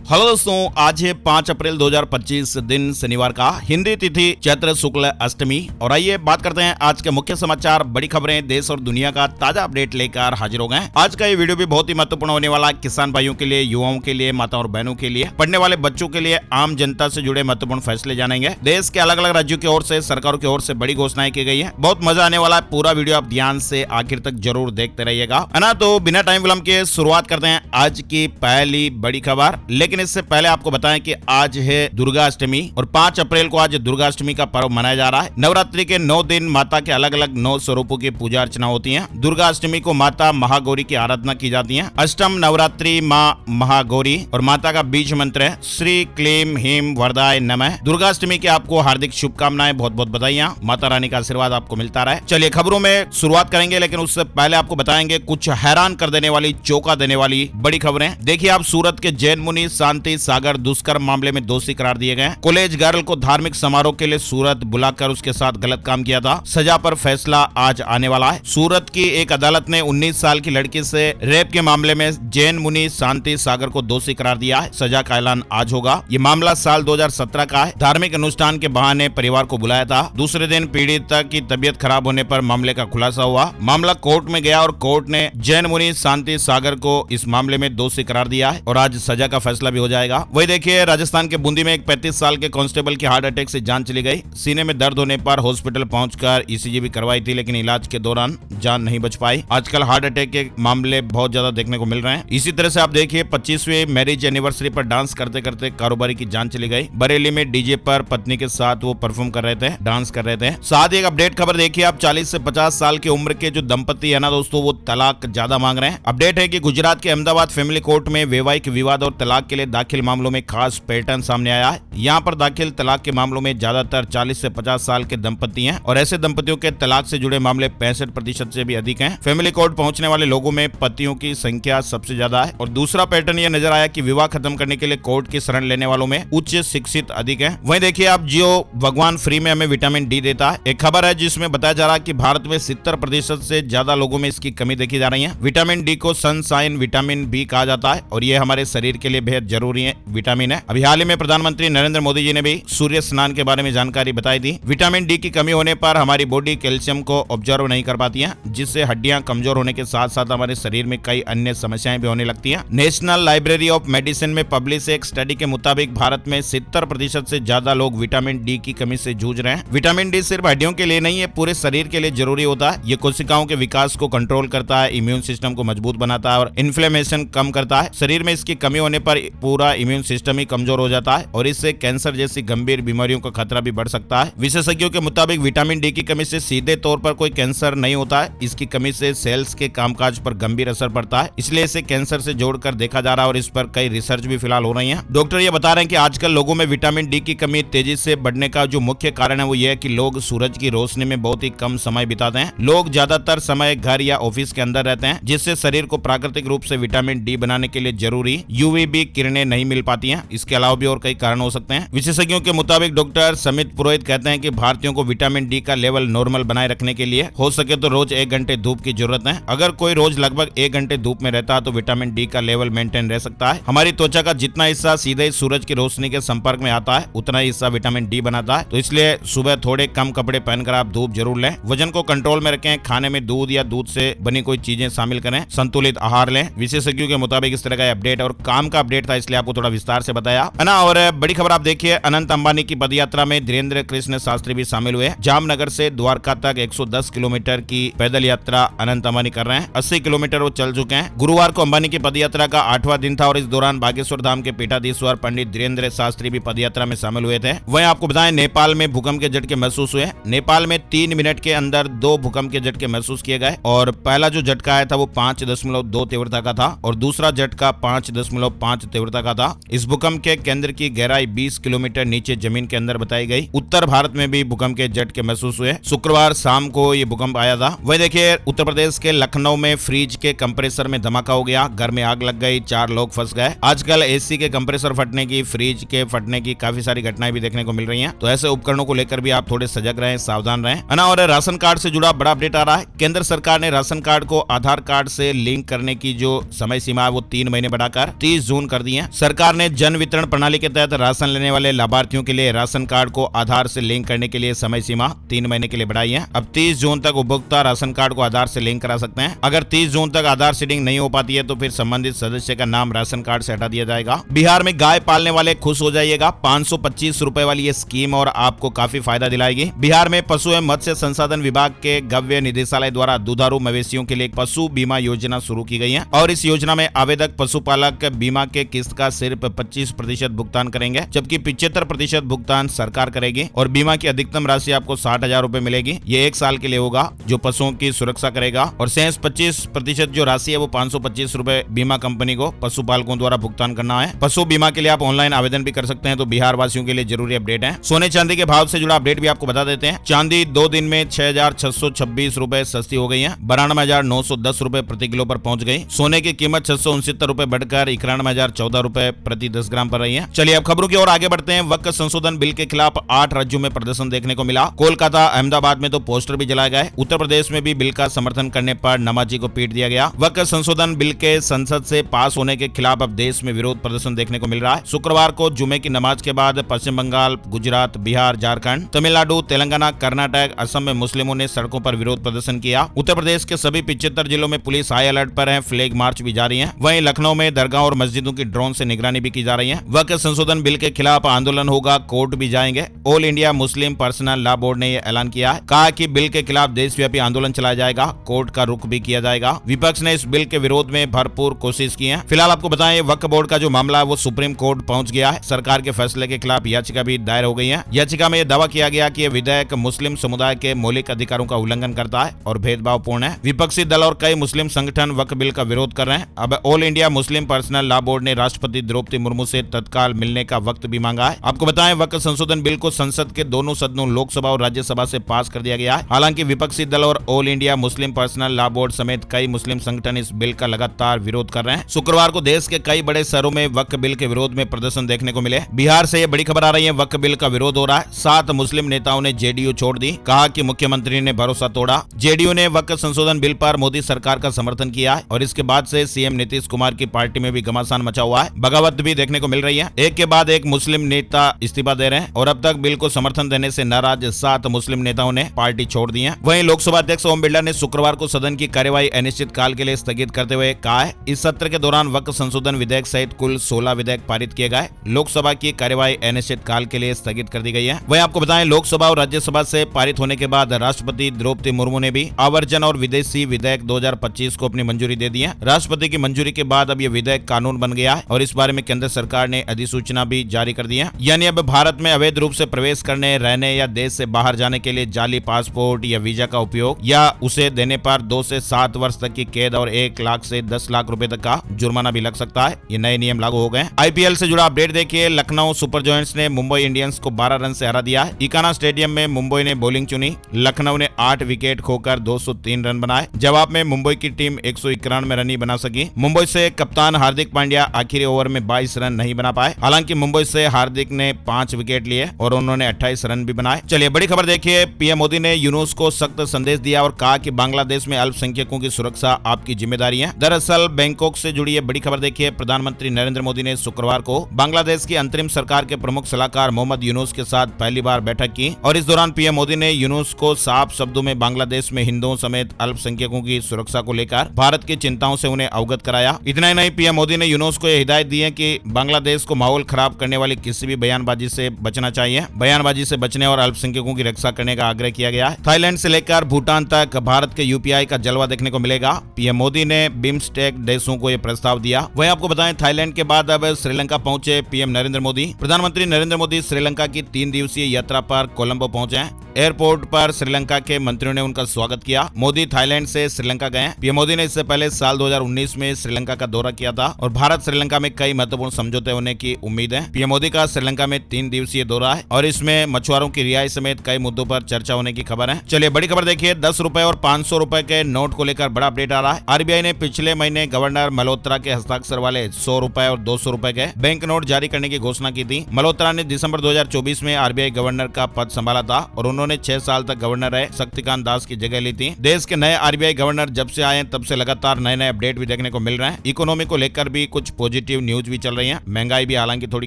Hello दोस्तों, आज है 5 अप्रैल 2025 दिन शनिवार का, हिंदी तिथि चैत्र शुक्ल अष्टमी। और आइए बात करते हैं आज के मुख्य समाचार, बड़ी खबरें, देश और दुनिया का ताजा अपडेट लेकर हाजिर हो गए। आज का ये वीडियो भी बहुत ही महत्वपूर्ण होने वाला है, किसान भाइयों के लिए, युवाओं के लिए, माता और बहनों के लिए, पढ़ने वाले बच्चों के लिए, आम जनता से जुड़े महत्वपूर्ण फैसले जानेंगे। देश के अलग अलग राज्यों की ओर से, सरकारों की ओर से बड़ी घोषणाएं की गई है। बहुत मजा आने वाला है, पूरा वीडियो आप ध्यान से आखिर तक जरूर देखते रहिएगा, है ना। तो बिना टाइम विलंब के शुरुआत करते हैं आज की पहली बड़ी खबर। लेकिन इससे पहले आपको बताएं कि आज है दुर्गा अष्टमी और 5 अप्रैल को आज दुर्गा अष्टमी का पर्व मनाया जा रहा है। नवरात्रि के 9 दिन माता के अलग अलग 9 स्वरूपों की पूजा अर्चना होती है। दुर्गा अष्टमी को माता महागौरी की आराधना की जाती है। अष्टम नवरात्रि माँ महागौरी और माता का बीज मंत्र है श्री क्लीम हीम वरदाय नमः। दुर्गा अष्टमी की आपको हार्दिक शुभकामनाएं, बहुत बहुत बधाइयां, माता रानी का आशीर्वाद आपको मिलता रहे। चलिए खबरों में शुरुआत करेंगे, लेकिन उससे पहले आपको बताएंगे कुछ हैरान कर देने वाली, चौंका देने वाली बड़ी खबरें। देखिए, आप सूरत के जैन मुनि शांति सागर दुष्कर्म मामले में दोषी करार दिए गए। कॉलेज गर्ल को धार्मिक समारोह के लिए सूरत बुलाकर उसके साथ गलत काम किया था। सजा पर फैसला आज आने वाला है। सूरत की एक अदालत ने 19 साल की लड़की से रेप के मामले में जैन मुनि शांति सागर को दोषी करार दिया है। सजा का ऐलान आज होगा। ये मामला साल 2017 का है। धार्मिक अनुष्ठान के बहाने परिवार को बुलाया था। दूसरे दिन पीड़िता की तबीयत खराब होने पर मामले का खुलासा हुआ। मामला कोर्ट में गया और कोर्ट ने जैन मुनि शांति सागर को इस मामले में दोषी करार दिया है और आज सजा का फैसला भी हो जाएगा। वही देखिए, राजस्थान के बूंदी में एक 35 साल के कांस्टेबल की हार्ट अटैक से जान चली गई। सीने में दर्द होने पर हॉस्पिटल पहुंचकर ईसीजी भी करवाई थी, लेकिन इलाज के दौरान जान नहीं बच पाई। आजकल हार्ट अटैक के मामले बहुत ज्यादा देखने को मिल रहे हैं। इसी तरह से आप देखिए, 25वीं मैरिज एनिवर्सरी पर डांस करते करते कारोबारी की जान चली गई। बरेली में डीजे पर पत्नी के साथ वो परफॉर्म कर रहे थे, डांस कर रहे थे। साथ ही एक अपडेट खबर देखिए, आप 40 से 50 साल की उम्र के जो दंपति है ना दोस्तों, वो तलाक ज्यादा मांग रहे हैं। अपडेट है कि गुजरात के अहमदाबाद फैमिली कोर्ट में वैवाहिक विवाद और तलाक के लिए दाखिल मामलों में खास पैटर्न सामने आया है। यहाँ पर दाखिल तलाक के मामलों में ज्यादातर 40 से 50 साल के दंपति हैं और ऐसे दंपतियों के तलाक से जुड़े मामले 65% से भी अधिक हैं। फैमिली कोर्ट पहुंचने वाले लोगों में पतियों की संख्या सबसे ज्यादा है। और दूसरा पैटर्न यह नजर आया कि विवाह खत्म करने के लिए कोर्ट की शरण लेने वालों में उच्च शिक्षित अधिक है। वहीं देखिए आप, जियो भगवान फ्री में हमें विटामिन डी देता है। एक खबर है जिसमें बताया जा रहा है कि भारत में 70% से ज्यादा लोगों में इसकी कमी देखी जा रही है। विटामिन डी को सनशाइन विटामिन बी कहा जाता है और यह हमारे शरीर के लिए बेहद जरूरी है विटामिन है। अभी हाल ही में प्रधानमंत्री नरेंद्र मोदी जी ने भी सूर्य स्नान के बारे में जानकारी बताई थी। विटामिन डी की कमी होने पर हमारी बॉडी कैल्शियम को ऑब्जर्व नहीं कर पाती है, जिससे हड्डियां कमजोर होने के साथ साथ हमारे शरीर में कई अन्य समस्याएं भी होने लगती हैं। नेशनल लाइब्रेरी ऑफ मेडिसिन में पब्लिश एक स्टडी के मुताबिक भारत में 70% से ज्यादा लोग विटामिन डी की कमी से जूझ रहे हैं। विटामिन डी सिर्फ हड्डियों के लिए नहीं है, पूरे शरीर के लिए जरूरी होता है। ये कोशिकाओं के विकास को कंट्रोल करता है, इम्यून सिस्टम को मजबूत बनाता है और इन्फ्लेमेशन कम करता है। शरीर में इसकी कमी होने पर पूरा इम्यून सिस्टम ही कमजोर हो जाता है और इससे कैंसर जैसी गंभीर बीमारियों का खतरा भी बढ़ सकता है। विशेषज्ञों के मुताबिक विटामिन डी की कमी से सीधे तौर पर कोई कैंसर नहीं होता है। इसकी कमी से सेल्स के कामकाज पर गंभीर असर पड़ता है, इसलिए इसे कैंसर से जोड़कर देखा जा रहा है और इस पर कई रिसर्च भी फिलहाल हो रही है। डॉक्टर ये बता रहे हैं कि आजकल लोगों में विटामिन डी की कमी तेजी से बढ़ने का जो मुख्य कारण है वो ये है कि लोग सूरज की रोशनी में बहुत ही कम समय बिताते हैं। लोग ज्यादातर समय घर या ऑफिस के अंदर रहते हैं, जिससे शरीर को प्राकृतिक रूप से विटामिन डी बनाने के लिए जरूरी यूवीबी किरणें नहीं मिल पाती हैं। इसके अलावा भी और कई कारण हो सकते हैं। विशेषज्ञों के मुताबिक डॉक्टर समित पुरोहित कहते हैं कि भारतीयों को विटामिन डी का लेवल नॉर्मल बनाए रखने के लिए हो सके तो रोज 1 घंटे धूप की जरूरत है। अगर कोई रोज लगभग 1 घंटे धूप में रहता है तो विटामिन डी का लेवल मेंटेन रह सकता है। हमारी त्वचा का जितना हिस्सा सीधे सूरज की रोशनी के संपर्क में आता है, उतना ही हिस्सा विटामिन डी बनाता है। तो इसलिए सुबह थोड़े कम कपड़े पहनकर आप धूप जरूर लें। वजन को कंट्रोल में रखें, खाने में दूध या दूध से बनी कोई चीजें शामिल करें, संतुलित आहार लें। विशेषज्ञों के मुताबिक इस तरह का अपडेट और काम का अपडेट था, इसलिए आपको थोड़ा विस्तार से बताया, है ना। और बड़ी खबर आप देखिए, अनंत अंबानी की पदयात्रा में धीरेन्द्र कृष्ण शास्त्री भी शामिल हुए। जामनगर से द्वारका तक 110 किलोमीटर की पैदल यात्रा अनंत अंबानी कर रहे हैं। 80 किलोमीटर वो चल चुके हैं। गुरुवार को अंबानी की पदयात्रा का 8वां दिन था और इस दौरान बागेश्वर धाम के पीठाधीश्वर पंडित धीरेन्द्र शास्त्री भी पदयात्रा में शामिल हुए थे। वहीं आपको बताएं, नेपाल में भूकंप के झटके महसूस हुए। नेपाल में 3 मिनट के अंदर 2 भूकंप के झटके महसूस किए गए और पहला जो झटका आया था वो 5.2 तीव्रता का था और दूसरा झटका 5.5 तीव्रता का था। इस भूकंप के केंद्र की गहराई 20 किलोमीटर नीचे जमीन के अंदर बताई गई। उत्तर भारत में भी भूकंप के झटके महसूस हुए। शुक्रवार शाम को ये भूकंप आया था। वही देखिए, उत्तर प्रदेश के लखनऊ में फ्रिज के कंप्रेसर में धमाका हो गया, घर में आग लग गई, 4 लोग फंस गए। आजकल एसी के कंप्रेसर फटने की, फ्रिज के फटने की काफी सारी घटनाएं भी देखने को मिल रही हैं। तो ऐसे उपकरणों को लेकर भी आप थोड़े सजग रहें, सावधान रहें, है ना। और राशन कार्ड से जुड़ा बड़ा अपडेट आ रहा है। केंद्र सरकार ने राशन कार्ड को आधार कार्ड से लिंक करने की जो समय सीमा है वो 3 महीने बढ़ाकर 30 जून कर दी रही है। सरकार ने जन वितरण प्रणाली के तहत राशन लेने वाले लाभार्थियों के लिए राशन कार्ड को आधार से लिंक करने के लिए समय सीमा 3 महीने के लिए बढ़ाई है। अब 30 जून तक उपभोक्ता राशन कार्ड को आधार से लिंक करा सकते हैं। अगर 30 जून तक आधार सीडिंग नहीं हो पाती है तो फिर संबंधित सदस्य का नाम राशन कार्ड से हटा दिया जाएगा। बिहार में गाय पालने वाले खुश हो जाइएगा, 525 रुपए वाली ये स्कीम और आपको काफी फायदा दिलाएगी। बिहार में पशु एवं मत्स्य संसाधन विभाग के गव्य निदेशालय द्वारा दुधारू मवेशियों के लिए एक पशु बीमा योजना शुरू की गई है और इस योजना में आवेदक पशुपालक बीमा के किस्त का सिर्फ 25% भुगतान करेंगे, जबकि 75% भुगतान सरकार करेगी और बीमा की अधिकतम राशि आपको 60,000 रुपए मिलेगी। ये 1 साल के लिए होगा जो पशुओं की सुरक्षा करेगा और शेष 25% जो राशि है वो 525 रुपए बीमा कंपनी को पशुपालकों द्वारा भुगतान करना है। पशु बीमा के लिए आप ऑनलाइन आवेदन भी कर सकते हैं। तो बिहार वासियों के लिए जरूरी अपडेट है। सोने चांदी के भाव से जुड़ा अपडेट भी आपको बता देते हैं। चांदी 2 दिन में 6,626 रुपए सस्ती हो गई है, 92,910 रुपए प्रति किलो पर पहुंच गई। सोने की कीमत 669 रुपए बढ़कर 91,014 रुपए प्रति 10 ग्राम पर रही है। चलिए अब खबरों की ओर आगे बढ़ते हैं। वक्फ संशोधन बिल के खिलाफ 8 राज्यों में प्रदर्शन देखने को मिला। कोलकाता, अहमदाबाद में तो पोस्टर भी जलाए गए। उत्तर प्रदेश में भी बिल का समर्थन करने पर नमाजी को पीट दिया गया। वक्फ संशोधन बिल के संसद से पास होने के खिलाफ अब देश में विरोध प्रदर्शन देखने को मिल रहा है। शुक्रवार को जुमे की नमाज के बाद पश्चिम बंगाल, गुजरात, बिहार, झारखंड, तमिलनाडु, तेलंगाना, कर्नाटक, असम में मुस्लिमों ने सड़कों पर विरोध प्रदर्शन किया। उत्तर प्रदेश के सभी 75 जिलों में पुलिस हाई अलर्ट पर है, फ्लैग मार्च भी जारी है। वहीं लखनऊ में दरगाह और मस्जिदों की ड्रोन से निगरानी भी की जा रही है। वक्फ संशोधन बिल के खिलाफ आंदोलन होगा, कोर्ट भी जाएंगे। All India Muslim personal law board ने यह ऐलान किया है, कहा कि बिल के खिलाफ देशव्यापी आंदोलन चलाया जाएगा, कोर्ट का रुख भी किया जाएगा। विपक्ष ने इस बिल के विरोध में भरपूर कोशिश की है। फिलहाल आपको बताएं वक्फ बोर्ड का जो मामला है वो सुप्रीम कोर्ट पहुंच गया है। सरकार के फैसले के खिलाफ याचिका भी दायर हो गई है। याचिका में यह दावा किया गया कि यह विधेयक मुस्लिम समुदाय के मौलिक अधिकारों का उल्लंघन करता है और भेदभावपूर्ण है। विपक्षी दल और कई मुस्लिम संगठन वक्फ बिल का विरोध कर रहे हैं। अब all India Muslim personal law board ने राष्ट्रपति द्रौपदी मुर्मू से तत्काल मिलने का वक्त भी मांगा है। आपको बताएं वक्फ संशोधन बिल को संसद के दोनों सदनों लोकसभा और राज्यसभा से पास कर दिया गया है। हालांकि विपक्षी दल और all India Muslim personal law board समेत कई मुस्लिम संगठन इस बिल का लगातार विरोध कर रहे हैं। शुक्रवार को देश के कई बड़े शहरों में वक्फ बिल के विरोध में प्रदर्शन देखने को मिले। बिहार से यह बड़ी खबर आ रही है, वक्फ बिल का विरोध हो रहा है। 7 मुस्लिम नेताओं ने जेडीयू छोड़ दी, कहा कि मुख्यमंत्री ने भरोसा तोड़ा। जेडीयू ने वक्फ संशोधन बिल पर मोदी सरकार का समर्थन किया है और इसके बाद से सीएम नीतीश कुमार की पार्टी में भी घमासान मचा हुआ है। बगावत भी देखने को मिल रही है। एक के बाद एक मुस्लिम नेता इस्तीफा दे रहे हैं और अब तक बिल को समर्थन देने से नाराज 7 मुस्लिम नेताओं ने पार्टी छोड़ दी है। वहीं लोकसभा अध्यक्ष ओम बिरला ने शुक्रवार को सदन की कार्यवाही अनिश्चित काल के लिए स्थगित करते हुए कहा है, इस सत्र के दौरान वक्फ संशोधन विधेयक सहित कुल 16 विधेयक पारित किए गए। लोकसभा की कार्यवाही अनिश्चित काल के लिए स्थगित कर दी गई है। वहीं आपको बताएं लोकसभा और राज्यसभा से पारित होने के बाद राष्ट्रपति द्रौपदी मुर्मू ने भी आवर्जन और विदेशी विधेयक 2025 को अपनी मंजूरी दे दी है। राष्ट्रपति की मंजूरी के बाद अब यह विधेयक कानून बन गया है और इस बारे में केंद्र सरकार ने अधिसूचना भी जारी कर दी है। यानी अब भारत में अवैध रूप से प्रवेश करने, रहने या देश से बाहर जाने के लिए जाली पासपोर्ट या वीजा का उपयोग या उसे देने पर 2 से 7 वर्ष तक की कैद और 1 लाख से 10 लाख रुपए तक का जुर्माना भी लग सकता है। ये नए नियम लागू हो गए। आईपीएल से जुड़ा अपडेट देखिए। लखनऊ सुपर जॉयंट्स ने मुंबई इंडियंस को 12 रन से हरा दिया है। इकाना स्टेडियम में मुंबई ने बॉलिंग चुनी। लखनऊ ने 8 विकेट खोकर 203 रन बनाए। जवाब में मुंबई की टीम 191 रन ही बना सकी। मुंबई से कप्तान हार्दिक पांड्या आखिरी ओवर में 22 रन नहीं बना पाए। हालांकि मुंबई से हार्दिक ने 5 विकेट लिए और उन्होंने 28 रन भी बनाए। चलिए बड़ी खबर देखिए। पीएम मोदी ने यूनुस को सख्त संदेश दिया और कहा कि बांग्लादेश में अल्पसंख्यकों की सुरक्षा आपकी जिम्मेदारी है। दरअसल बैंकॉक से जुड़ी बड़ी खबर देखिए। प्रधानमंत्री नरेंद्र मोदी ने शुक्रवार को बांग्लादेश की अंतरिम सरकार के प्रमुख सलाहकार मोहम्मद यूनुस के साथ पहली बार बैठक की और इस दौरान पीएम मोदी ने यूनुस को साफ शब्दों में बांग्लादेश में हिंदुओं समेत अल्पसंख्यकों की सुरक्षा को लेकर भारत की चिंताओं से उन्हें अवगत कराया। इतना ही नहीं, पीएम मोदी ने यूनुस को यह हिदायत दी है कि बांग्लादेश को माहौल खराब करने वाली किसी भी बयानबाजी से बचना चाहिए। बयानबाजी से बचने और अल्पसंख्यकों की रक्षा करने का आग्रह किया गया है। थाईलैंड से लेकर भूटान तक भारत के यूपीआई का जलवा देखने को मिलेगा। पीएम मोदी ने बिम्स्टेक देशों को यह प्रस्ताव दिया। वहीं आपको बताएं थाईलैंड के बाद अब श्रीलंका पहुंचे पीएम नरेंद्र मोदी। प्रधानमंत्री नरेंद्र मोदी श्रीलंका की 3 दिवसीय यात्रा पर कोलंबो पहुंचे हैं। एयरपोर्ट पर श्रीलंका के मंत्रियों ने उनका स्वागत किया। मोदी थाईलैंड से श्रीलंका गए। पीएम मोदी ने इससे पहले साल 2019 में श्रीलंका का दौरा किया था और भारत श्रीलंका में कई महत्वपूर्ण समझौते होने की उम्मीद है। पीएम मोदी का श्रीलंका में 3 दिवसीय दौरा है और इसमें मछुआरों की रिहाई समेत कई मुद्दों पर चर्चा होने की खबर है। चलिए बड़ी खबर देखिए। 10 रुपए और 500 रुपए के नोट को लेकर बड़ा अपडेट आ रहा है। आरबीआई ने पिछले महीने गवर्नर मल्होत्रा के हस्ताक्षर वाले 100 रुपए और 200 रुपए के बैंक नोट जारी करने की घोषणा की थी। मल्होत्रा ने दिसंबर 2024 में आरबीआई गवर्नर का पद संभाला था और उन्होंने उन्होंने 6 साल तक गवर्नर रहे, शक्तिकांत दास की जगह ली थी। देश के नए आरबीआई गवर्नर जब से आए तब से लगातार नए नए अपडेट भी देखने को मिल रहे हैं। इकोनॉमी को लेकर भी कुछ पॉजिटिव न्यूज भी चल रही है। महंगाई भी हालांकि थोड़ी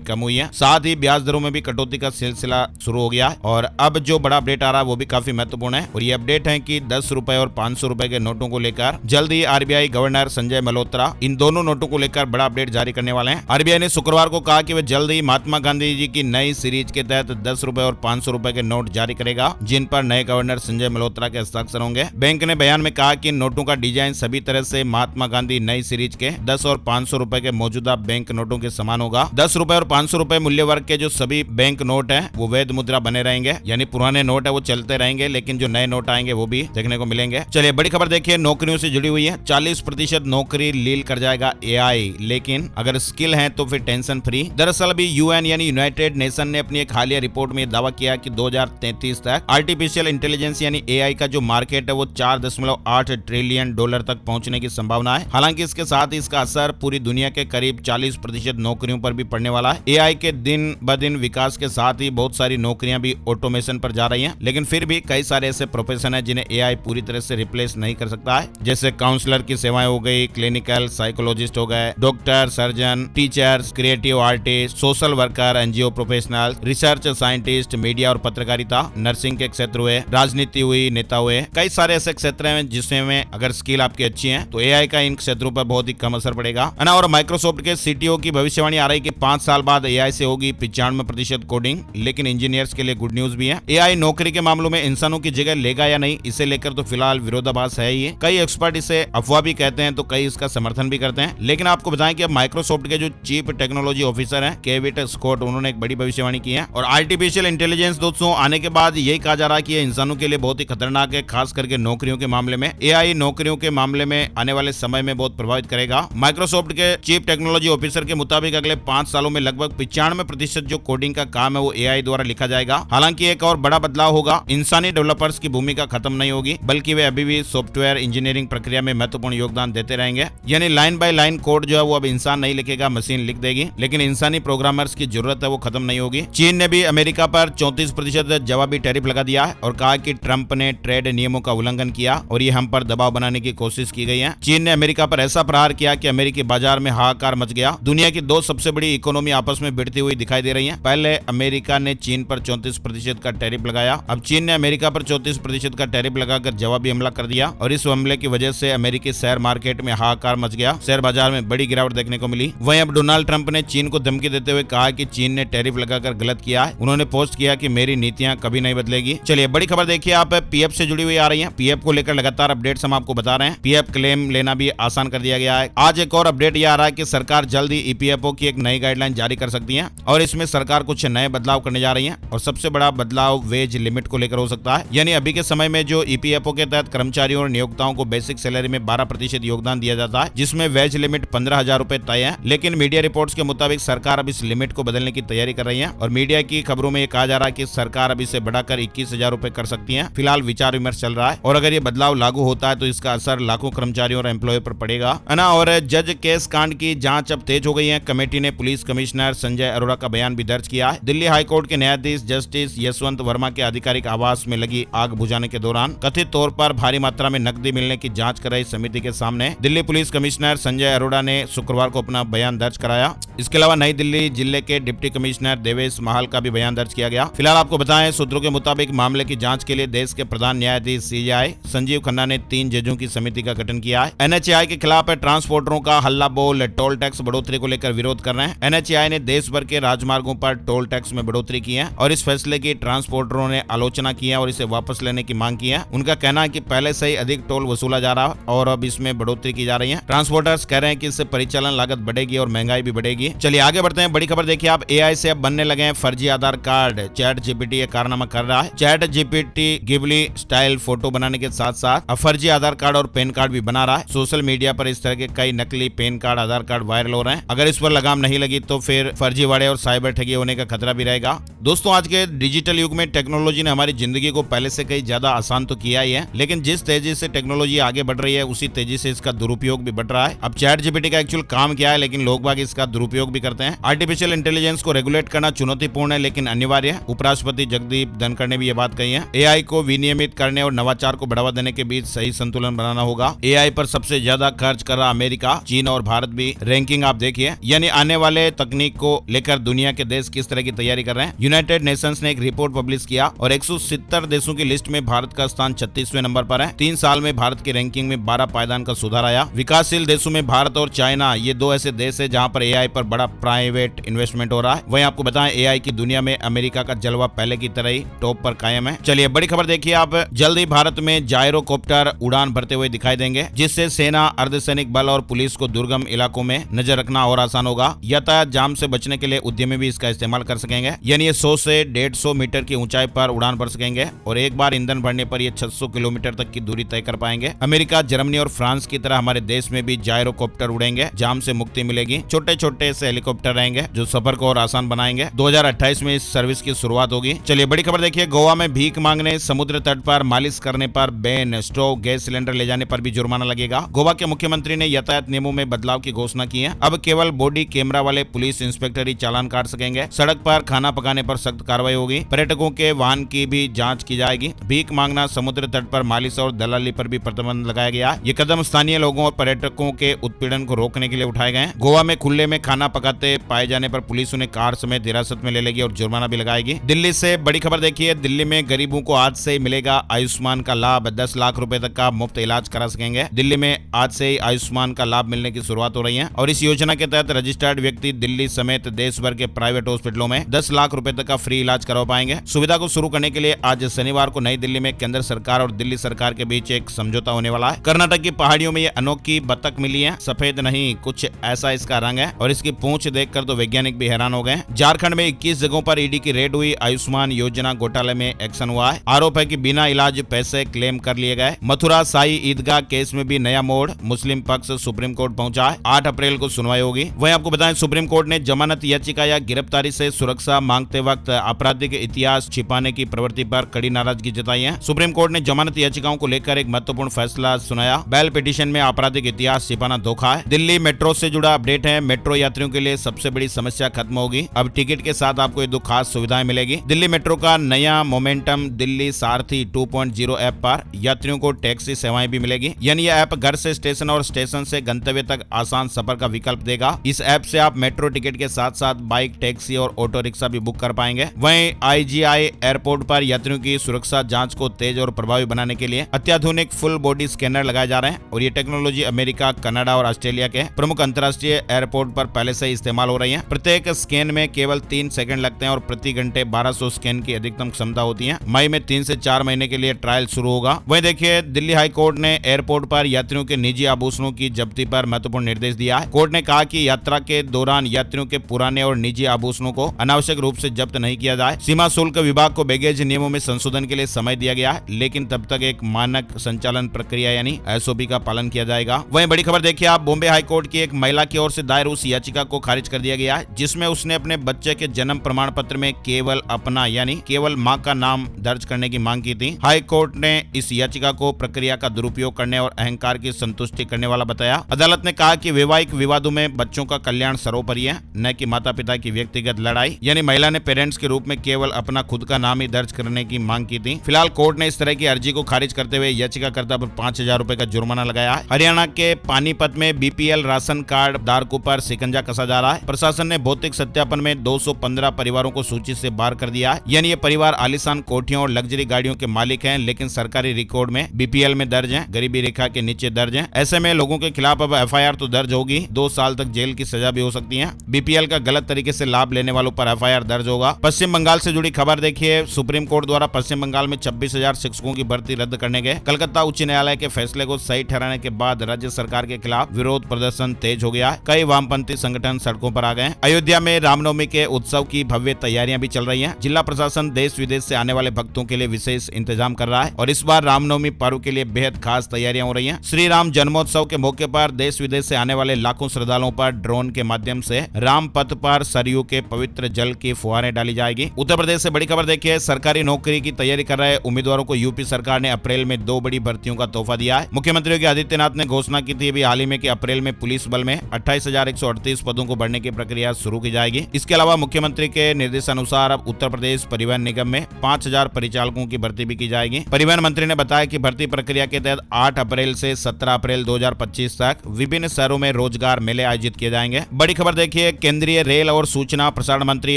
कम हुई है, साथ ही ब्याज दरों में भी कटौती का सिलसिला शुरू हो गया है। और अब जो बड़ा अपडेट आ रहा है वो भी काफी महत्वपूर्ण है, और ये अपडेट है कि 10 रुपए और 500 रुपए के नोटों को लेकर जल्द ही आरबीआई गवर्नर संजय मल्होत्रा इन दोनों नोटों को लेकर बड़ा अपडेट जारी करने वाले हैं। आरबीआई ने शुक्रवार को कहा कि वह जल्द ही महात्मा गांधी जी की नई सीरीज के तहत 10 रुपए और 500 रुपए के नोट जारी करेगा, जिन पर नए गवर्नर संजय मल्होत्रा के हस्ताक्षर होंगे। बैंक ने बयान में कहा कि नोटों का डिजाइन सभी तरह से महात्मा गांधी नई सीरीज के 10 और 500 रुपए के मौजूदा बैंक नोटों के समान होगा। 10 रुपए और 500 रुपए मूल्य वर्ग के जो सभी बैंक नोट हैं वो वैध मुद्रा बने रहेंगे, यानी पुराने नोट है वो चलते रहेंगे, लेकिन जो नए नोट आएंगे वो भी देखने को मिलेंगे। चलिए बड़ी खबर देखिए, नौकरियों से जुड़ी हुई है। 40% नौकरी लील कर जाएगा एआई, लेकिन अगर स्किल है तो फिर टेंशन फ्री। दरअसल अभी यूएन यानी यूनाइटेड नेशन ने अपनी एक हालिया रिपोर्ट में दावा किया कि 2033 तक आर्टिफिशियल इंटेलिजेंस यानी एआई का जो मार्केट है वो 4.8 ट्रिलियन डॉलर तक पहुंचने की संभावना है। हालांकि इसके साथ ही इसका असर पूरी दुनिया के करीब 40% नौकरियों पर भी पड़ने वाला है। एआई के दिन ब दिन विकास के साथ ही बहुत सारी नौकरियां भी ऑटोमेशन पर जा रही हैं, लेकिन फिर भी कई सारे ऐसे प्रोफेशन है जिन्हें एआई पूरी तरह से रिप्लेस नहीं कर सकता है, जैसे काउंसलर की सेवाएं हो गई, क्लिनिकल साइकोलॉजिस्ट हो गए, doctor, surgeon, teachers, creative artist, social worker, NGO professional, research scientist, media और पत्रकारिता, नर्सिंग के क्षेत्र हुए, राजनीति हुई, नेता हुए, कई सारे ऐसे क्षेत्र हैं जिसमें अगर स्किल आपकी अच्छी है तो एआई का इन क्षेत्रों पर बहुत ही कम असर पड़ेगा, है ना। और माइक्रोसॉफ्ट के सीटीओ की भविष्यवाणी आ रही कि 5 साल बाद एआई से होगी 95% कोडिंग, लेकिन इंजीनियर्स के लिए गुड न्यूज भी है। एआई नौकरी के मामलों में इंसानों की जगह लेगा या नहीं, इसे लेकर तो फिलहाल विरोधाभास है ही। कई एक्सपर्ट इसे अफवाह भी कहते हैं तो कई इसका समर्थन भी करते हैं, लेकिन आपको बताएं कि अब माइक्रोसॉफ्ट के जो चीफ टेक्नोलॉजी ऑफिसर हैं केविट स्कॉट, उन्होंने एक बड़ी भविष्यवाणी की है। और आर्टिफिशियल इंटेलिजेंस दोस्तों आने के बाद यही कहा जा रहा है कि ये इंसानों के लिए बहुत ही खतरनाक है, खास करके नौकरियों के मामले में। एआई नौकरियों के मामले में आने वाले समय में बहुत प्रभावित करेगा। माइक्रोसॉफ्ट के चीफ टेक्नोलॉजी ऑफिसर के मुताबिक अगले 5 सालों में लगभग 95% जो कोडिंग का काम है वो एआई द्वारा लिखा जाएगा। हालांकि एक और बड़ा बदलाव होगा, इंसानी डेवलपर्स की भूमिका खत्म नहीं होगी, बल्कि वे अभी भी सॉफ्टवेयर इंजीनियरिंग प्रक्रिया में महत्वपूर्ण योगदान देते रहेंगे। यानी लाइन बाय लाइन कोड जो है वो अब इंसान नहीं लिखेगा, मशीन लिख देगी, लेकिन इंसानी प्रोग्रामर्स की जरूरत है वो खत्म नहीं होगी। चीन ने भी अमेरिका पर 34% जवाबी टैरिफ लगा दिया है और कहा कि ट्रंप ने ट्रेड नियमों का उल्लंघन किया और ये हम पर दबाव बनाने की कोशिश की गई है। चीन ने अमेरिका पर ऐसा प्रहार किया कि अमेरिकी बाजार में हाहाकार मच गया। दुनिया की 2 सबसे बड़ी इकोनॉमी आपस में भिड़ती हुई दिखाई दे रही है। पहले अमेरिका ने चीन पर 34% का टैरिफ लगाया, अब चीन ने अमेरिका पर 34% का टैरिफ लगाकर जवाबी हमला कर दिया और इस हमले की वजह से अमेरिकी शेयर मार्केट में हाहाकार मच गया, शेयर बाजार में बड़ी गिरावट देखने को मिली। वहीं अब डोनाल्ड ट्रंप ने चीन को धमकी देते हुए कहा कि चीन ने टैरिफ लगाकर गलत किया है। उन्होंने पोस्ट किया कि मेरी नीतियां कभी नहीं बदलेगी। चलिए बड़ी खबर देखिए, आप पीएफ से जुड़ी हुई आ रही है। पीएफ को लेकर लगातार अपडेट्स हम आपको बता रहे हैं। पीएफ क्लेम लेना भी आसान कर दिया गया है। आज एक और अपडेट ये आ रहा है कि सरकार जल्द ही ईपीएफओ की एक नई गाइडलाइन जारी कर सकती है और इसमें सरकार कुछ नए बदलाव करने जा रही है और सबसे बड़ा बदलाव वेज लिमिट को लेकर हो सकता है। यानी अभी के समय में जो ईपीएफओ के तहत कर्मचारियों और नियोक्ताओं को बेसिक सैलरी में 12% योगदान दिया जाता है, जिसमें वेज लिमिट 15,000 रुपए तय है, लेकिन मीडिया रिपोर्ट्स के मुताबिक सरकार अब इस लिमिट को बदलने की तैयारी कर रही है और मीडिया की खबरों में ये कहा जा रहा है कि सरकार अब इसे बढ़ाकर 21,000 रुपए कर सकती है। फिलहाल विचार विमर्श चल रहा है और अगर ये बदलाव लागू होता है तो इसका असर लाखों कर्मचारियों और एम्प्लॉय पर पड़ेगा, है ना। और जज केस कांड की जांच अब तेज हो गई है। कमेटी ने पुलिस कमिश्नर संजय अरोड़ा का बयान भी दर्ज किया है। दिल्ली हाईकोर्ट के न्यायाधीश जस्टिस यशवंत वर्मा के आधिकारिक आवास में लगी आग बुझाने के दौरान कथित तौर पर भारी मात्रा में नकदी मिलने की जांच कर रही समिति के सामने दिल्ली पुलिस कमिश्नर संजय अरोड़ा ने शुक्रवार को अपना बयान दर्ज कराया। इसके अलावा नई दिल्ली जिले के डिप्टी कमिश्नर देवेश महाल का भी बयान दर्ज किया गया। फिलहाल आपको बताएं, सूत्रों के मुताबिक मामले की जांच के लिए देश के प्रधान न्यायाधीश सीजेआई संजीव खन्ना ने 3 जजों की समिति का गठन किया है। एनएचएआई के खिलाफ ट्रांसपोर्टरों का हल्ला बोल टोल टैक्स बढ़ोतरी को लेकर विरोध कर रहे हैं। एनएचएआई ने देश भर के राजमार्गों पर टोल टैक्स में बढ़ोतरी की है और इस फैसले की ट्रांसपोर्टरों ने आलोचना की है और इसे वापस लेने की मांग की है। उनका कहना है कि पहले से ही अधिक टोल वसूला जा रहा है और अब इसमें बढ़ोतरी की जा रही है। ट्रांसपोर्टर्स कह रहे हैं कि इससे परिचालन लागत बढ़ेगी और महंगाई भी बढ़ेगी। चलिए आगे बढ़ते हैं। बड़ी खबर देखिए, आप एआई से अब बनने लगे हैं फर्जी आधार कार्ड। चैट जीपीटी ये कारनामा कर रहा है। Chat GPT Ghibli style photo बनाने के साथ साथ अब फर्जी आधार कार्ड और पैन कार्ड भी बना रहा है। सोशल मीडिया पर इस तरह के कई नकली पैन कार्ड, आधार कार्ड वायरल हो रहे हैं। अगर इस पर लगाम नहीं लगी तो फिर फर्जीवाड़े और साइबर ठगी होने का खतरा भी रहेगा। दोस्तों, आज के डिजिटल युग में टेक्नोलॉजी ने हमारी जिंदगी को पहले से कई ज्यादा आसान तो किया ही है, लेकिन जिस तेजी से टेक्नोलॉजी आगे बढ़ रही है उसी तेजी से इसका दुरुपयोग भी बढ़ रहा है। अब चैट जीपीटी का एक्चुअल काम क्या है, लेकिन लोग बाग इसका दुरुपयोग भी करते हैं। आर्टिफिशियल इंटेलिजेंस को रेगुलेट करना चुनौतीपूर्ण है लेकिन अनिवार्य है। उपराष्ट्रपति जगदीप धनखड़ डॉक्टर ने भी ये बात कही है। एआई को विनियमित करने और नवाचार को बढ़ावा देने के बीच सही संतुलन बनाना होगा। एआई पर सबसे ज्यादा खर्च कर रहा अमेरिका, चीन और भारत भी रैंकिंग आप देखिए, यानी आने वाले तकनीक को लेकर दुनिया के देश किस तरह की तैयारी कर रहे हैं। यूनाइटेड नेशंस ने एक रिपोर्ट पब्लिश किया और 170 देशों की लिस्ट में भारत का स्थान 36वें नंबर पर है। 3 साल में भारत की रैंकिंग में 12 पायदान का सुधार आया। विकासशील देशों में भारत और चाइना, ये 2 ऐसे देश है जहां पर एआई पर बड़ा प्राइवेट इन्वेस्टमेंट हो रहा है। वहीं आपको बताएं एआई की दुनिया में अमेरिका का जलवा पहले की तरह ही टॉप पर कायम है। चलिए बड़ी खबर देखिए आप, जल्द ही भारत में जायरोकॉप्टर उड़ान भरते हुए दिखाई देंगे, जिससे सेना, अर्धसैनिक बल और पुलिस को दुर्गम इलाकों में नजर रखना और आसान होगा। यातायात जाम से बचने के लिए उद्यमी भी इसका इस्तेमाल कर सकेंगे, यानी ये 100 से 150 मीटर की ऊंचाई पर उड़ान भर सकेंगे और एक बार ईंधन भरने पर ये 600 किलोमीटर तक की दूरी तय कर पाएंगे। अमेरिका, जर्मनी और फ्रांस की तरह हमारे देश में भी जायरोकॉप्टर उड़ेंगे, जाम से मुक्ति मिलेगी। छोटे छोटे से हेलीकॉप्टर रहेंगे जो सफर को और आसान बनाएंगे। 2028 में इस सर्विस की शुरुआत होगी। चलिए बड़ी खबर देखिए, गोवा में भीख मांगने, समुद्र तट पर मालिश करने पर बैन, स्टोव, गैस सिलेंडर ले जाने पर भी जुर्माना लगेगा। गोवा के मुख्यमंत्री ने यातायात नियमों में बदलाव की घोषणा की है। अब केवल बॉडी कैमरा वाले पुलिस इंस्पेक्टर ही चालान काट सकेंगे। सड़क पर खाना पकाने पर सख्त कार्रवाई होगी। पर्यटकों के वाहन की भी जांच की जाएगी। भीख मांगना, समुद्र तट पर मालिश और दलाली पर भी प्रतिबंध लगाया गया। ये कदम स्थानीय लोगों और पर्यटकों के उत्पीड़न को रोकने के लिए उठाए गए हैं। गोवा में खुले में खाना पकाते पाए जाने पर पुलिस उन्हें कार समेत हिरासत में ले लेगी और जुर्माना भी लगाएगी। दिल्ली से बड़ी खबर देखिए, दिल्ली में गरीबों को आज से मिलेगा आयुष्मान का लाभ। 10 लाख रुपए तक का मुफ्त इलाज करा सकेंगे। दिल्ली में आज से ही आयुष्मान का लाभ मिलने की शुरुआत हो रही है और इस योजना के तहत रजिस्टर्ड व्यक्ति दिल्ली समेत देश भर के प्राइवेट हॉस्पिटलों में 10 लाख रुपए तक का फ्री इलाज करवा पाएंगे। सुविधा को शुरू करने के लिए आज शनिवार को नई दिल्ली में केंद्र सरकार और दिल्ली सरकार के बीच एक समझौता होने वाला है। कर्नाटक की पहाड़ियों में ये अनोखी बतख मिली है। सफेद नहीं, कुछ ऐसा इसका रंग है और इसकी पूंछ देखकर तो वैज्ञानिक भी हैरान हो गए। झारखंड में 21 जगहों पर ईडी की रेड हुई। आयुष्मान योजना घोटाले में एक्शन हुआ है। आरोप है कि बिना इलाज पैसे क्लेम कर लिए गए। मथुरा साई ईदगाह केस में भी नया मोड़, मुस्लिम पक्ष सुप्रीम कोर्ट पहुंचा है। 8 अप्रैल को सुनवाई होगी। वहीं आपको बताएं सुप्रीम कोर्ट ने जमानत याचिका या गिरफ्तारी से सुरक्षा मांगते वक्त आपराधिक इतिहास छिपाने की प्रवृत्ति पर कड़ी नाराजगी जताई है। सुप्रीम कोर्ट ने जमानत याचिकाओं को लेकर एक महत्वपूर्ण फैसला सुनाया। बेल पिटीशन में आपराधिक इतिहास छिपाना धोखा है। दिल्ली मेट्रो से जुड़ा अपडेट है। मेट्रो यात्रियों के लिए सबसे बड़ी समस्या खत्म होगी। अब टिकट के साथ आपको ये 2 खास सुविधाएं मिलेगी। दिल्ली मेट्रो का नया मोमेंटम दिल्ली सारथी 2.0 ऐप पर यात्रियों को टैक्सी सेवाएं भी मिलेगी, यानी यह ऐप घर से स्टेशन और स्टेशन से गंतव्य तक आसान सफर का विकल्प देगा। इस ऐप से आप मेट्रो टिकट के साथ साथ बाइक, टैक्सी और ऑटो रिक्शा भी बुक कर पाएंगे। वहीं IGI एयरपोर्ट पर यात्रियों की सुरक्षा जांच को तेज और प्रभावी बनाने के लिए अत्याधुनिक फुल बॉडी स्कैनर लगाए जा रहे हैं और ये टेक्नोलॉजी अमेरिका, कनाडा और ऑस्ट्रेलिया के प्रमुख अंतर्राष्ट्रीय एयरपोर्ट पर पहले से ही इस्तेमाल हो रही है। प्रत्येक स्कैन में केवल 3 सेकंड लगते हैं और प्रति घंटे 1200 स्कैन की अधिकतम क्षमता होती है। मई में 3 से 4 महीने के लिए ट्रायल शुरू होगा। वहीं देखिए दिल्ली हाई कोर्ट ने एयरपोर्ट पर यात्रियों के निजी आभूषणों की जब्ती पर महत्वपूर्ण निर्देश दिया है। कोर्ट ने कहा कि यात्रा के दौरान यात्रियों के पुराने और निजी आभूषणों को अनावश्यक रूप से जब्त नहीं किया जाए। सीमा शुल्क विभाग को बैगेज नियमों में संशोधन के लिए समय दिया गया है, लेकिन तब तक एक मानक संचालन प्रक्रिया यानी SOP का पालन किया जाएगा। वहीं बड़ी खबर देखिए आप, बॉम्बे हाई कोर्ट की एक महिला की ओर से दायर उस याचिका को खारिज कर दिया गया है जिसमें उसने अपने बच्चे के जन्म प्रमाण पत्र में केवल अपना यानी केवल मां का नाम दर्ज करने की मांग की थी। हाई कोर्ट ने इस याचिका को प्रक्रिया का दुरुपयोग करने और अहंकार की संतुष्टि करने वाला बताया। अदालत ने कहा कि वैवाहिक विवादों में बच्चों का कल्याण सर्वोपरि है, न कि माता पिता की व्यक्तिगत लड़ाई, यानी महिला ने पेरेंट्स के रूप में केवल अपना खुद का नाम ही दर्ज करने की मांग की थी। फिलहाल कोर्ट ने इस तरह की अर्जी को खारिज करते हुए याचिकाकर्ता पर 5000 रुपए का जुर्माना लगाया है। हरियाणा के पानीपत में BPL राशन कार्ड धारकों पर शिकंजा कसा जा रहा है। प्रशासन ने भौतिक सत्यापन में 215 परिवारों को सूची से बाहर कर दिया है, यानी ये परिवार आलीशान कोठियों और लग्जरी गाड़ियों के मालिक हैं, लेकिन सरकारी रिकॉर्ड में BPL में दर्ज हैं, गरीबी रेखा के नीचे दर्ज हैं। ऐसे में लोगों के खिलाफ अब FIR तो दर्ज होगी, 2 साल तक जेल की सजा भी हो सकती है। BPL का गलत तरीके से लाभ लेने वालों पर FIR दर्ज होगा। पश्चिम बंगाल से जुड़ी खबर देखिए, सुप्रीम कोर्ट द्वारा पश्चिम बंगाल में 26,000 शिक्षकों की भर्ती रद्द करने गए कलकत्ता उच्च न्यायालय के फैसले को सही ठहराने के बाद राज्य सरकार के खिलाफ विरोध प्रदर्शन तेज हो गया है। कई वामपंथी संगठन सड़कों पर आ गए। अयोध्या में रामनवमी के उत्सव की भव्य तैयारियां भी चल रही हैं। जिला प्रशासन देश विदेश से आने वाले भक्तों के लिए विशेष इंतजाम कर रहा है और इस बार रामनवमी पर्व के लिए बेहद खास तैयारियां हो रही हैं। श्री राम जन्मोत्सव के मौके पर देश विदेश से आने वाले लाखों श्रद्धालुओं पर ड्रोन के माध्यम से राम पथ पर सरयू के पवित्र जल की फुहारें डाली जाएगी। उत्तर प्रदेश से बड़ी खबर देखिए, सरकारी नौकरी की तैयारी कर रहे उम्मीदवारों को यूपी सरकार ने अप्रैल में 2 बड़ी भर्तियों का तोहफा दिया है। मुख्यमंत्री योगी आदित्यनाथ ने घोषणा की थी हाल ही में कि अप्रैल में पुलिस बल में 28,138 पदों को भरने की प्रक्रिया शुरू की जाएगी। इसके अलावा मुख्यमंत्री के निर्देशानुसार अब उत्तर प्रदेश परिवहन निगम में 5000 परिचालकों की भर्ती भी की जाएगी। परिवहन मंत्री ने बताया कि भर्ती प्रक्रिया के तहत 8 अप्रैल से 17 अप्रैल 2025 तक विभिन्न शहरों में रोजगार मेले आयोजित किए जाएंगे। बड़ी खबर देखिए, केंद्रीय रेल और सूचना प्रसारण मंत्री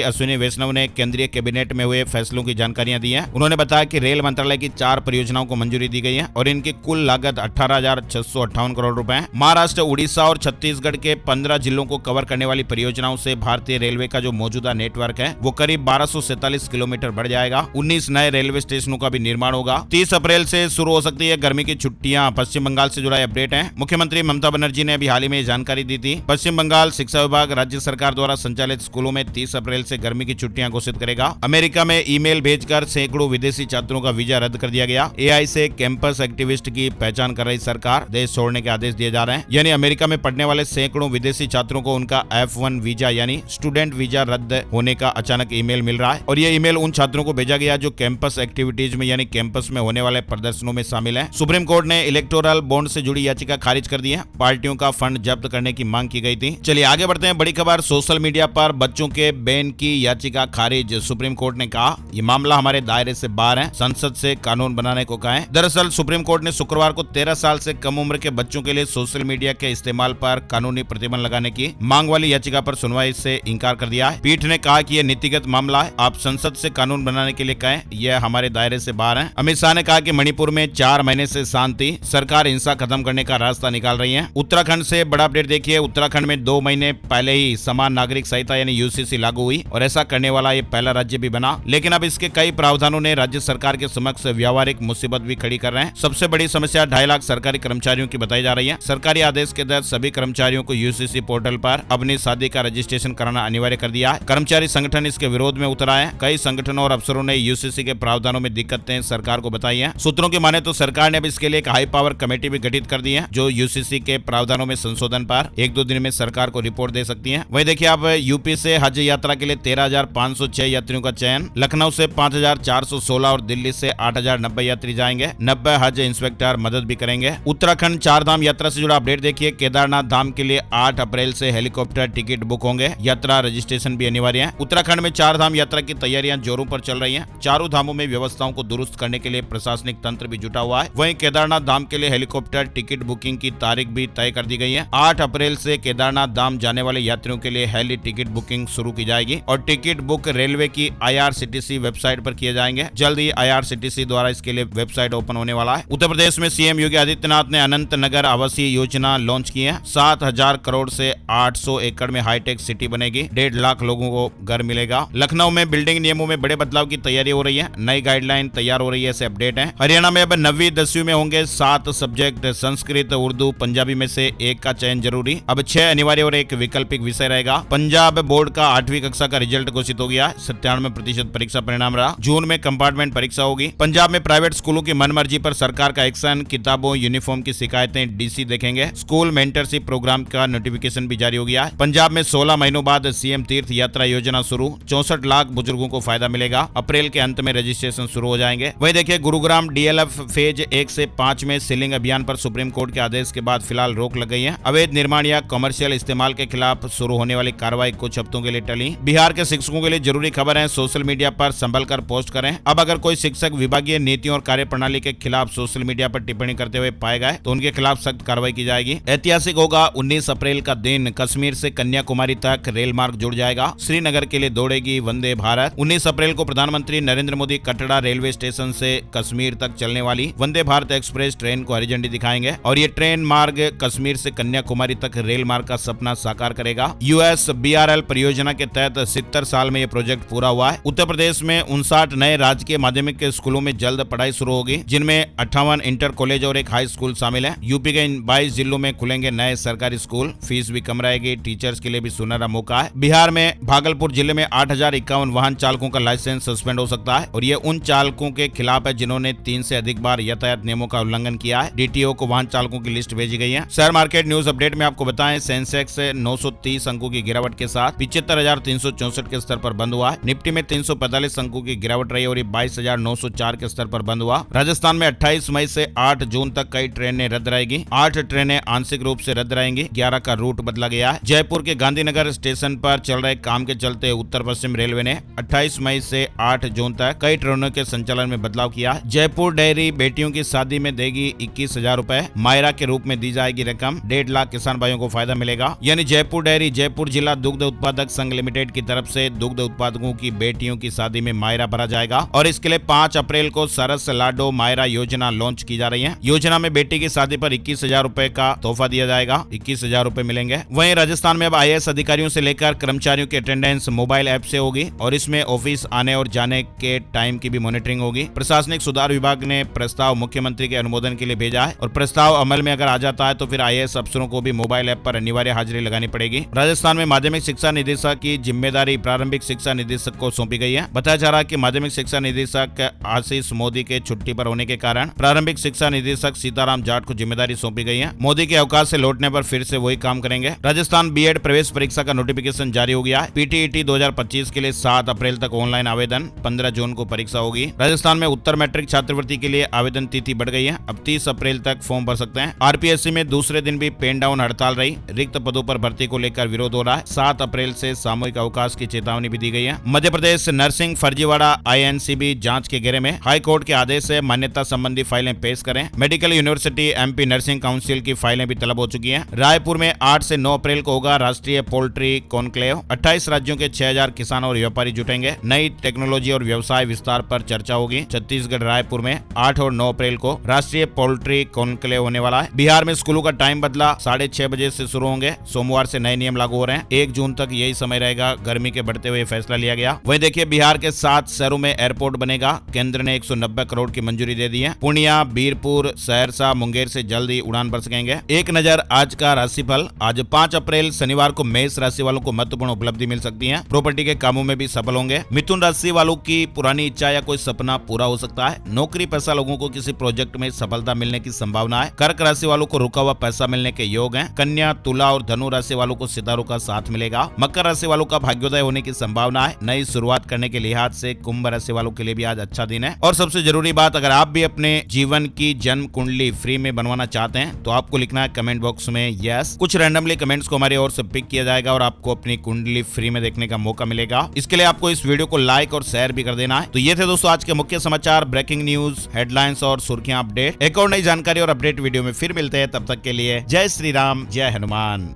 अश्विनी वैष्णव ने केंद्रीय कैबिनेट में हुए फैसलों की जानकारियां दी है। उन्होंने बताया कि रेल मंत्रालय की 4 परियोजनाओं को मंजूरी दी गई है और इनकी कुल लागत 18,658 करोड़ रुपए है। महाराष्ट्र, उड़ीसा और छत्तीसगढ़ के 15 जिलों को कवर करने वाली परियोजनाओं से भारतीय रेलवे का जो मौजूदा नेटवर्क है वो करीब 1247 किलोमीटर बढ़ जाएगा। 19 नए रेलवे स्टेशनों का भी निर्माण होगा। 30 अप्रैल से शुरू हो सकती है गर्मी की छुट्टियां। पश्चिम बंगाल से जुड़ा अपडेट है। मुख्यमंत्री ममता बनर्जी ने अभी हाल ही में जानकारी दी थी। पश्चिम बंगाल शिक्षा विभाग राज्य सरकार द्वारा संचालित स्कूलों में 30 अप्रैल से गर्मी की छुट्टियां घोषित करेगा। अमेरिका में ईमेल भेजकर सैकड़ों विदेशी छात्रों का वीजा रद्द कर दिया गया। एआई से कैंपस एक्टिविस्ट की पहचान कर रही सरकार, देश छोड़ने के आदेश दिए जा रहे हैं। यानी अमेरिका में पढ़ने वाले सैकड़ों विदेशी छात्रों को उनका F1 वीजा यानी स्टूडेंट वीजा रद्द होने का अचानक ईमेल मिल रहा है और ये ईमेल उन छात्रों को भेजा गया जो कैंपस एक्टिविटीज में यानी कैंपस में होने वाले प्रदर्शनों में शामिल हैं। सुप्रीम कोर्ट ने इलेक्टोरल बॉन्ड से जुड़ी याचिका खारिज कर दी है। पार्टियों का फंड जब्त करने की मांग की गई थी। चलिए आगे बढ़ते हैं। बड़ी खबर, सोशल मीडिया पर बच्चों के बैन की याचिका खारिज। सुप्रीम कोर्ट ने कहा यह मामला हमारे दायरे से बाहर है, संसद से कानून बनाने को कहा है। दरअसल सुप्रीम कोर्ट ने शुक्रवार को 13 साल से कम उम्र के बच्चों के लिए सोशल मीडिया के इस्तेमाल पर कानूनी प्रतिबंध लगाने की मांग वाली याचिका पर सुनवाई से इंकार कर दिया है। पीठ ने कहा कि यह नीतिगत मामला है, आप संसद से कानून बनाने के लिए कहें, यह हमारे दायरे से बाहर है। अमित शाह ने कहा कि मणिपुर में 4 महीने से शांति, सरकार हिंसा खत्म करने का रास्ता निकाल रही है। उत्तराखंड से बड़ा अपडेट देखिए, उत्तराखंड में 2 महीने पहले ही समान नागरिक संहिता यानी यूसीसी लागू हुई और ऐसा करने वाला ये पहला राज्य भी बना। लेकिन अब इसके कई प्रावधानों ने राज्य सरकार के समक्ष व्यावहारिक मुसीबत भी खड़ी कर रहे हैं। सबसे बड़ी समस्या 2.5 लाख सरकारी कर्मचारियों की बताई जा रही है। सरकारी आदेश के तहत सभी कर्मचारियों को यूसीसी पोर्टल पर अपनी शादी का रजिस्ट्रेशन कराना अनिवार्य कर दिया है। कर्मचारी संगठन इसके विरोध में उतरा है। कई संगठनों और अफसरों ने यूसीसी के प्रावधानों में दिक्कतें सरकार को बताई है। सूत्रों की माने तो सरकार ने अब इसके लिए एक हाई पावर कमेटी भी गठित कर दी है जो यूसीसी के प्रावधानों में संशोधन पर 1-2 दिन में सरकार को रिपोर्ट दे सकती है। वहीं देखिए, अब यूपी से हज यात्रा के लिए 13,506 यात्रियों का चयन, लखनऊ से 5,416 और दिल्ली से 8,090 यात्री जाएंगे। 90 हज इंस्पेक्टर मदद भी करेंगे। उत्तराखंड 4 धाम यात्रा से जुड़ा अपडेट देखिए, केदारनाथ धाम के लिए 8 अप्रैल से हेलीकॉप्टर टिकट बुक होंगे। यात्रा रजिस्ट्रेशन भी अनिवार्य है। उत्तराखंड में 4 धाम यात्रा की तैयारियां जोरों पर चल रही हैं। चारों धामों में व्यवस्थाओं को दुरुस्त करने के लिए प्रशासनिक तंत्र भी जुटा हुआ है। वहीं केदारनाथ धाम के लिए हेलीकॉप्टर टिकट बुकिंग की तारीख भी तय कर दी गई है। 8 अप्रैल से केदारनाथ धाम जाने वाले यात्रियों के लिए हेली टिकट बुकिंग शुरू की जाएगी और टिकट बुक रेलवे की IRCTC वेबसाइट पर किए जाएंगे। जल्द ही IRCTC द्वारा इसके लिए वेबसाइट ओपन होने वाला है। उत्तर प्रदेश में सीएम योगी आदित्यनाथ ने अनंत नगर आवासीय योजना लॉन्च की है। 7,000 करोड़ से 800 एकड़ में हाईटेक सिटी बनेगी। 1.5 लाख लोगों को घर मिलेगा। लखनऊ में बिल्डिंग नियमों में बड़े बदलाव की तैयारी हो रही है। नई गाइडलाइन तैयार हो रही है, ऐसे अपडेट है। हरियाणा में अब 9वीं 10वीं में होंगे 7 सब्जेक्ट, संस्कृत, उर्दू, पंजाबी में से एक का चयन जरूरी। अब 6 अनिवार्य और 1 वैकल्पिक विषय रहेगा। पंजाब बोर्ड का 8वीं कक्षा का रिजल्ट घोषित हो गया। 97% परीक्षा परिणाम रहा। जून में कंपार्टमेंट परीक्षा होगी। पंजाब में प्राइवेट स्कूलों की मनमर्जी पर सरकार का एक्शन, किताबों यूनिफॉर्म की शिकायतें डीसी देखेंगे। स्कूल मेंटरशिप प्रोग्राम का नोटिफिकेशन भी जारी हो गया है। पंजाब में 16 महीनों बाद सीएम तीर्थ यात्रा योजना शुरू। 64 लाख बुजुर्गों को फायदा मिलेगा। अप्रैल के अंत में रजिस्ट्रेशन शुरू हो जाएंगे। वहीं देखिए, गुरुग्राम DLF फेज 1 से 5 में सीलिंग अभियान पर सुप्रीम कोर्ट के आदेश के बाद फिलहाल रोक लग गई है। अवैध निर्माण या कमर्शियल इस्तेमाल के खिलाफ शुरू होने वाली कार्रवाई कुछ हफ्तों के लिए टली। बिहार के शिक्षकों के लिए जरूरी खबर है, सोशल मीडिया पर संभल कर पोस्ट करें। अब अगर कोई शिक्षक विभागीय नीतियों और कार्यप्रणाली के खिलाफ सोशल मीडिया पर टिप्पणी करते हुए पाए गए तो उनके खिलाफ सख्त कार्रवाई की जाएगी। ऐतिहासिक होगा 19 अप्रैल का दिन। कश्मीर से कन्याकुमारी तक रेल मार्ग जुड़ जाएगा। श्रीनगर के लिए दौड़ेगी वंदे भारत। 19 अप्रैल को प्रधानमंत्री नरेंद्र मोदी कटरा रेलवे स्टेशन से कश्मीर तक चलने वाली वंदे भारत एक्सप्रेस ट्रेन को हरी झंडी दिखाएंगे और ये ट्रेन मार्ग कश्मीर से कन्याकुमारी तक रेल मार्ग का सपना साकार करेगा। USBRL परियोजना के तहत 70 साल में ये प्रोजेक्ट पूरा हुआ है। उत्तर प्रदेश में 59 नए राजकीय माध्यमिक स्कूलों में जल्द पढ़ाई शुरू होगी, जिनमें 58 इंटर कॉलेज और एक हाई स्कूल शामिल है। यूपी के इन 22 जिलों में खुलेंगे नए सरकारी स्कूल। फीस भी कम रहेगी। टीचर्स के लिए भी सुनहरा मौका है। बिहार में भागलपुर जिले में 8,051 वाहन चालकों का लाइसेंस सस्पेंड हो सकता है और ये उन चालकों के खिलाफ है जिन्होंने 3 से अधिक बार यातायात नियमों का उल्लंघन किया है। DTO को वाहन चालकों की लिस्ट भेजी गई है। शेयर मार्केट न्यूज अपडेट में आपको बताएं, सेंसेक्स 930 अंकों की गिरावट के साथ 75,364 के स्तर पर बंद हुआ है। निफ्टी में 345 अंकों की गिरावट रही और 22,904 के स्तर पर बंद हुआ। राजस्थान में 28 मई से 8 जून तक कई ट्रेनें रद्द रहेगी। 8 ट्रेनें आंशिक रूप से रद्द रहेंगी। 11 का रूट बदला गया है। जयपुर के गांधीनगर स्टेशन पर चल रहे काम के चलते उत्तर पश्चिम रेलवे ने 28 मई से 8 जून तक कई ट्रेनों के संचालन में बदलाव किया। जयपुर डेयरी बेटियों की शादी में देगी 21,000 रूपए, मायरा के रूप में दी जाएगी रकम। 1.5 लाख किसान भाइयों को फायदा मिलेगा। यानी जयपुर डेयरी जयपुर जिला दुग्ध उत्पादक संघ लिमिटेड की तरफ से दुग्ध उत्पादकों की बेटियों की शादी में मायरा भरा जाएगा और इसके लिए 5 अप्रैल को सरस लाडो मायरा योजना लॉन्च की जा रही है। योजना में बेटी की शादी पर 21,000 रूपए का तोहफा दिया जाएगा। 21,000 रूपए मिलेंगे। वहीं राजस्थान में अब IAS अधिकारियों से लेकर कर्मचारियों की अटेंडेंस मोबाइल ऐप से होगी और इसमें ऑफिस आने और जाने के टाइम की भी मॉनिटरिंग होगी। प्रशासनिक सुधार विभाग ने प्रस्ताव मुख्यमंत्री के अनुमोदन के लिए भेजा है और प्रस्ताव अमल में अगर आ जाता है तो फिर IAS अफसरों को भी मोबाइल ऐप पर अनिवार्य हाजिरी लगानी पड़ेगी। राजस्थान में माध्यमिक शिक्षा निदेशक की जिम्मेदारी प्रारंभिक शिक्षा निदेशक को सौंपी गई है। बताया जा रहा है कि माध्यमिक शिक्षा निदेशक आशीष मोदी के छुट्टी पर होने के कारण प्रारंभिक शिक्षा निदेशक सीताराम जाट को जिम्मेदारी सौंपी गई है। मोदी के अवकाश से लौटने पर फिर से वही काम करेंगे। राजस्थान B.Ed प्रवेश परीक्षा का नोटिफिकेशन जारी हो गया है। PTET 2025 के लिए 7 अप्रैल तक ऑनलाइन आवेदन, 15 जून को परीक्षा होगी। राजस्थान में उत्तर मैट्रिक छात्रवृत्ति के लिए आवेदन तिथि बढ़ गई है। अब 30 अप्रैल तक फॉर्म भर सकते हैं। RPSC में दूसरे दिन भी पेन डाउन हड़ताल रही। रिक्त पदों पर भर्ती को लेकर विरोध हो रहा है। 7 अप्रैल से सामूहिक अवकाश की चेतावनी भी दी गई है। मध्य प्रदेश नर्सिंग फर्जीवाड़ा INCB जांच के घेरे में। हाई कोर्ट के आदेश से मान्यता संबंधी फाइलें पेश करें। Medical university MP nursing council की फाइलें भी तलब हो चुकी हैं। रायपुर में 8 से 9 अप्रैल को होगा राष्ट्रीय पोल्ट्री कॉन्क्लेव। 28 राज्यों के 6,000 किसान और व्यापारी जुटेंगे। नई टेक्नोलॉजी और व्यवसाय विस्तार पर चर्चा होगी। छत्तीसगढ़ रायपुर में 8 और 9 अप्रैल को राष्ट्रीय पोल्ट्री कॉन्क्लेव होने वाला है। बिहार में स्कूलों का टाइम बदला, 6:30 बजे से शुरू होंगे। सोमवार से नए नियम लागू हो रहे हैं। 1 जून तक यही समय रहेगा। गर्मी के बढ़ते हुए फैसला लिया गया। वहीं देखिए बिहार के 7 शहरों में एयरपोर्ट बनेगा। केंद्र ने 190 करोड़ की मंजूरी दे दी है। पूर्णिया, बीरपुर, सहरसा, मुंगेर से जल्द ही उड़ान भर सकेंगे। एक नजर आज का राशिफल। आज 5 अप्रैल शनिवार को मेष राशि वालों को महत्वपूर्ण उपलब्धि मिल सकती है। प्रॉपर्टी के कामों में भी सफल होंगे। मिथुन राशि वालों की पुरानी इच्छा या कोई सपना पूरा हो सकता है। नौकरी पेशा लोगों को किसी प्रोजेक्ट में सफलता मिलने की संभावना है। कर्क राशि वालों को रुका हुआ पैसा मिलने के योग हैं। कन्या, तुला और धनु राशि वालों को सितारों का साथ मिलेगा। मकर राशि वालों का भाग्योदय होने की संभावना है। नई शुरुआत करने के लिहाज से कुंभ राशि वालों के लिए भी आज अच्छा दिन है। और सबसे जरूरी बात, अगर आप भी अपने जीवन की जन्म कुंडली फ्री में बनवाना चाहते हैं तो आपको लिखना है कमेंट बॉक्स में यस। कुछ रैंडमली कमेंट्स को हमारी ओर से पिक किया जाएगा और आपको अपनी कुंडली फ्री में देखने का मौका मिलेगा। इसके लिए आपको इस वीडियो को लाइक और शेयर भी कर देना है। तो ये थे दोस्तों आज के मुख्य समाचार, ब्रेकिंग न्यूज, हेडलाइंस और सुर्खियां अपडेट। एक और नई जानकारी और अपडेट वीडियो में फिर मिलते हैं। तब तक के लिए जय श्री राम, जय हनुमान।